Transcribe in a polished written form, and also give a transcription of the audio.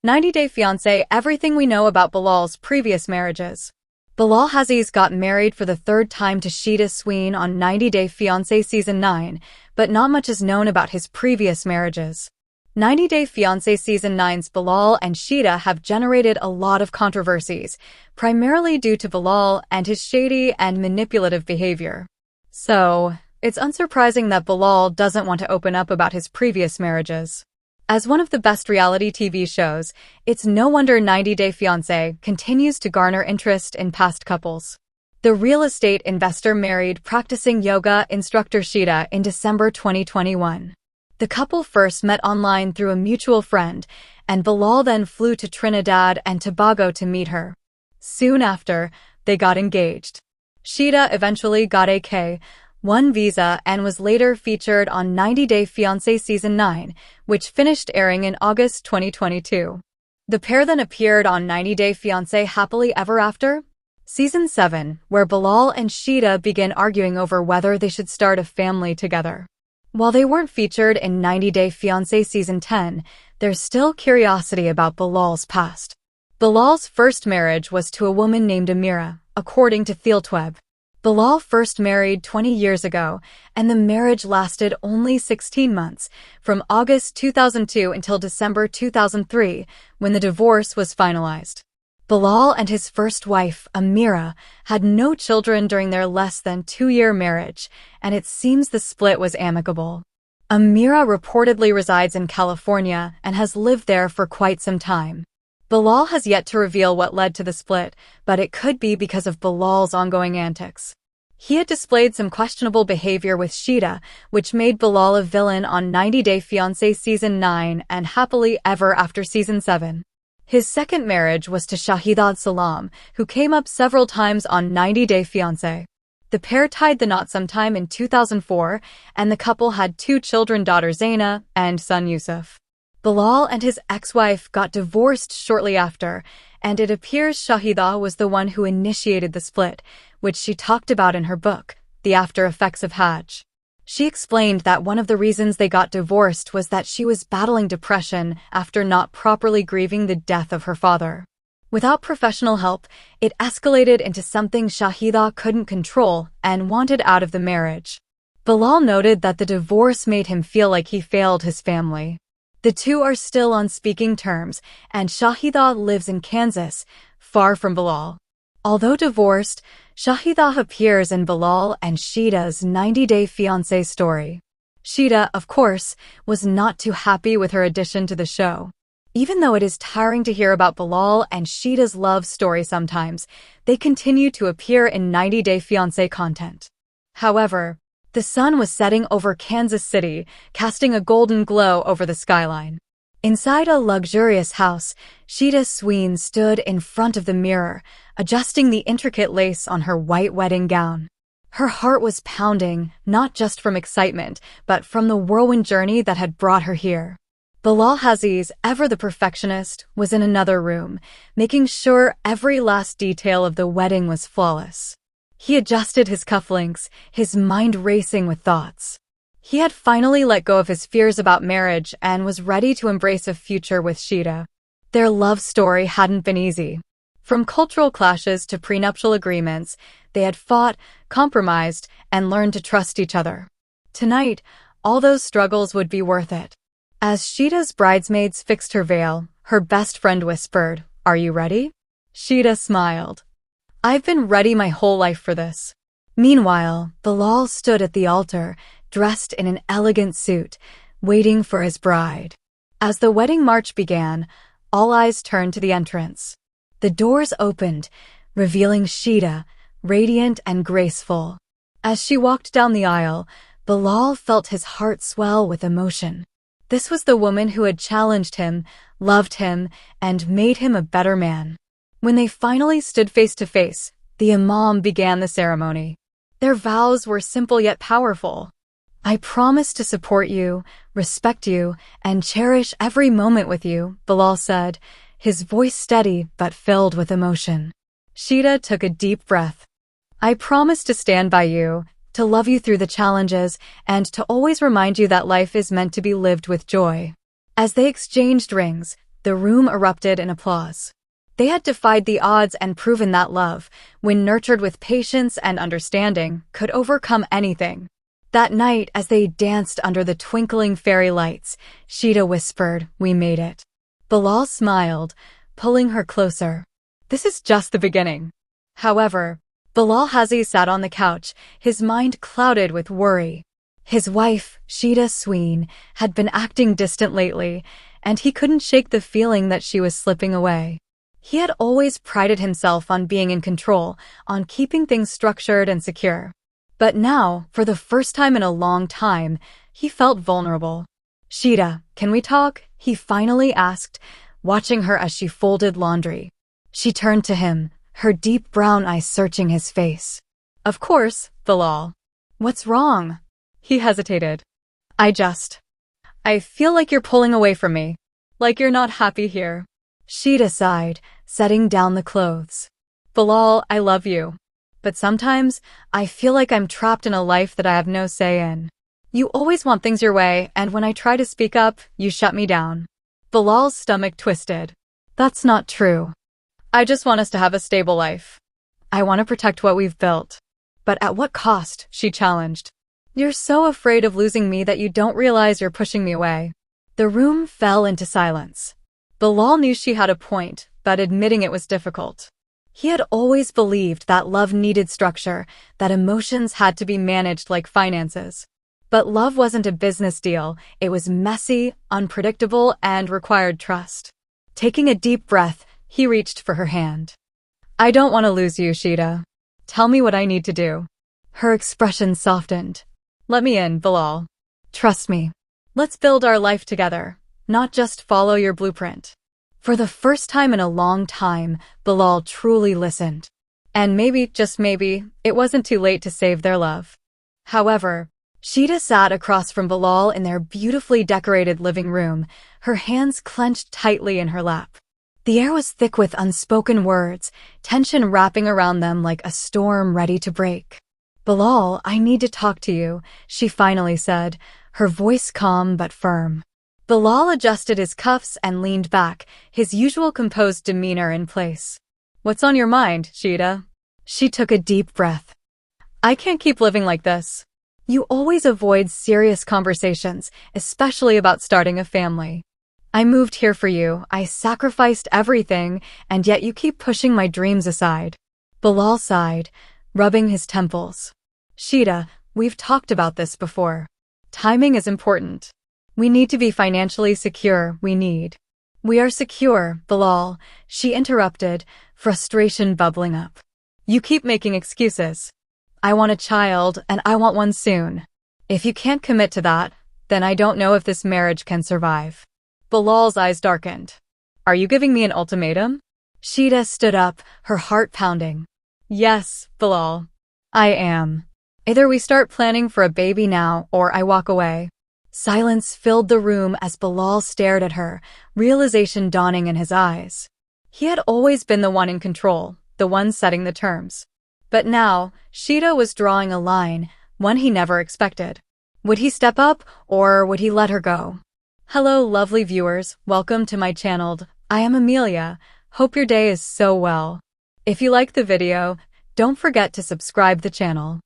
90 Day Fiancé: Everything we know about Bilal's previous marriages. Bilal Aziz got married for the third time to Sheeta Sween on 90 Day Fiancé Season 9, but not much is known about his previous marriages. 90 Day Fiancé Season 9's Bilal and Sheeta have generated a lot of controversies, primarily due to Bilal and his shady and manipulative behavior. So, it's unsurprising that Bilal doesn't want to open up about his previous marriages. As one of the best reality TV shows, it's no wonder 90 Day Fiancé continues to garner interest in past couples. The real estate investor married practicing yoga instructor Sheeta in December 2021. The couple first met online through a mutual friend, and Bilal then flew to Trinidad and Tobago to meet her. Soon after, they got engaged. Sheeta eventually got a K-1 visa and was later featured on 90 Day Fiancé Season 9, which finished airing in August 2022. The pair then appeared on 90 Day Fiancé Happily Ever After, Season 7, where Bilal and Sheeta begin arguing over whether they should start a family together. While they weren't featured in 90 Day Fiancé Season 10, there's still curiosity about Bilal's past. Bilal's first marriage was to a woman named Amira, according to Thieltweb. Bilal first married 20 years ago, and the marriage lasted only 16 months, from August 2002 until December 2003, when the divorce was finalized. Bilal and his first wife, Amira, had no children during their less than 2-year marriage, and it seems the split was amicable. Amira reportedly resides in California and has lived there for quite some time. Bilal has yet to reveal what led to the split, but it could be because of Bilal's ongoing antics. He had displayed some questionable behavior with Sheeta, which made Bilal a villain on 90 Day Fiancé Season 9 and Happily Ever After Season 7. His second marriage was to Shahidad Salam, who came up several times on 90 Day Fiancé. The pair tied the knot sometime in 2004, and the couple had 2 children, daughter Zaina and son Yusuf. Bilal and his ex-wife got divorced shortly after, and it appears Shahida was the one who initiated the split, which she talked about in her book, The After Effects of Hajj. She explained that one of the reasons they got divorced was that she was battling depression after not properly grieving the death of her father. Without professional help, it escalated into something Shahida couldn't control and wanted out of the marriage. Bilal noted that the divorce made him feel like he failed his family. The two are still on speaking terms, and Shahida lives in Kansas, far from Bilal. Although divorced, Shahida appears in Bilal and Sheeta's 90 Day Fiancé story. Sheeta, of course, was not too happy with her addition to the show. Even though it is tiring to hear about Bilal and Sheeta's love story sometimes, they continue to appear in 90 Day Fiancé content. However, the sun was setting over Kansas City, casting a golden glow over the skyline. Inside a luxurious house, Sheeta Sween stood in front of the mirror, adjusting the intricate lace on her white wedding gown. Her heart was pounding, not just from excitement, but from the whirlwind journey that had brought her here. Bilal Aziz, ever the perfectionist, was in another room, making sure every last detail of the wedding was flawless. He adjusted his cufflinks, his mind racing with thoughts. He had finally let go of his fears about marriage and was ready to embrace a future with Sheeta. Their love story hadn't been easy. From cultural clashes to prenuptial agreements, they had fought, compromised, and learned to trust each other. Tonight, all those struggles would be worth it. As Sheeta's bridesmaids fixed her veil, her best friend whispered, "Are you ready?" Sheeta smiled. "I've been ready my whole life for this." Meanwhile, Bilal stood at the altar, dressed in an elegant suit, waiting for his bride. As the wedding march began, all eyes turned to the entrance. The doors opened, revealing Sheeta, radiant and graceful. As she walked down the aisle, Bilal felt his heart swell with emotion. This was the woman who had challenged him, loved him, and made him a better man. When they finally stood face to face, the imam began the ceremony. Their vows were simple yet powerful. "I promise to support you, respect you, and cherish every moment with you," Bilal said, his voice steady but filled with emotion. Sheeta took a deep breath. "I promise to stand by you, to love you through the challenges, and to always remind you that life is meant to be lived with joy." As they exchanged rings, The room erupted in applause. They had defied the odds and proven that love, when nurtured with patience and understanding, could overcome anything. That night, as they danced under the twinkling fairy lights, Sheeta whispered, "We made it." Bilal smiled, pulling her closer. This is just the beginning. However, Bilal Hazi sat on the couch, his mind clouded with worry. His wife, Sheeta Sween, had been acting distant lately, and he couldn't shake the feeling that she was slipping away. He had always prided himself on being in control, on keeping things structured and secure. But now, for the first time in a long time, he felt vulnerable. "Sheeta, can we talk?" he finally asked, watching her as she folded laundry. She turned to him, her deep brown eyes searching his face. "Of course, Bilal." "What's wrong?" He hesitated. I feel like you're pulling away from me. Like you're not happy here." Sheeta sighed, setting down the clothes. "Bilal, I love you. But sometimes, I feel like I'm trapped in a life that I have no say in. You always want things your way, and when I try to speak up, you shut me down." Bilal's stomach twisted. "That's not true. I just want us to have a stable life. I want to protect what we've built." "But at what cost?" she challenged. "You're so afraid of losing me that you don't realize you're pushing me away." The room fell into silence. Bilal knew she had a point, but admitting it was difficult. He had always believed that love needed structure, that emotions had to be managed like finances. But love wasn't a business deal. It was messy, unpredictable, and required trust. Taking a deep breath, he reached for her hand. "I don't want to lose you, Sheeta. Tell me what I need to do." Her expression softened. "Let me in, Bilal. Trust me. Let's build our life together, not just follow your blueprint." For the first time in a long time, Bilal truly listened. And maybe, just maybe, it wasn't too late to save their love. However, Sheeta sat across from Bilal in their beautifully decorated living room, her hands clenched tightly in her lap. The air was thick with unspoken words, tension wrapping around them like a storm ready to break. "Bilal, I need to talk to you," she finally said, her voice calm but firm. Bilal adjusted his cuffs and leaned back, his usual composed demeanor in place. "What's on your mind, Sheeta?" She took a deep breath. "I can't keep living like this. You always avoid serious conversations, especially about starting a family. I moved here for you, I sacrificed everything, and yet you keep pushing my dreams aside." Bilal sighed, rubbing his temples. "Sheeta, we've talked about this before. Timing is important. We need to be financially secure, We are secure, Bilal," she interrupted, frustration bubbling up. "You keep making excuses. I want a child, and I want one soon. If you can't commit to that, then I don't know if this marriage can survive." Bilal's eyes darkened. "Are you giving me an ultimatum?" Sheeta stood up, her heart pounding. "Yes, Bilal. I am. Either we start planning for a baby now, or I walk away." Silence filled the room as Bilal stared at her, realization dawning in his eyes. He had always been the one in control, the one setting the terms. But now, Sheeta was drawing a line, one he never expected. Would he step up, or would he let her go? Hello, lovely viewers, welcome to my channel. I am Amelia. Hope your day is so well. If you like the video, don't forget to subscribe the channel.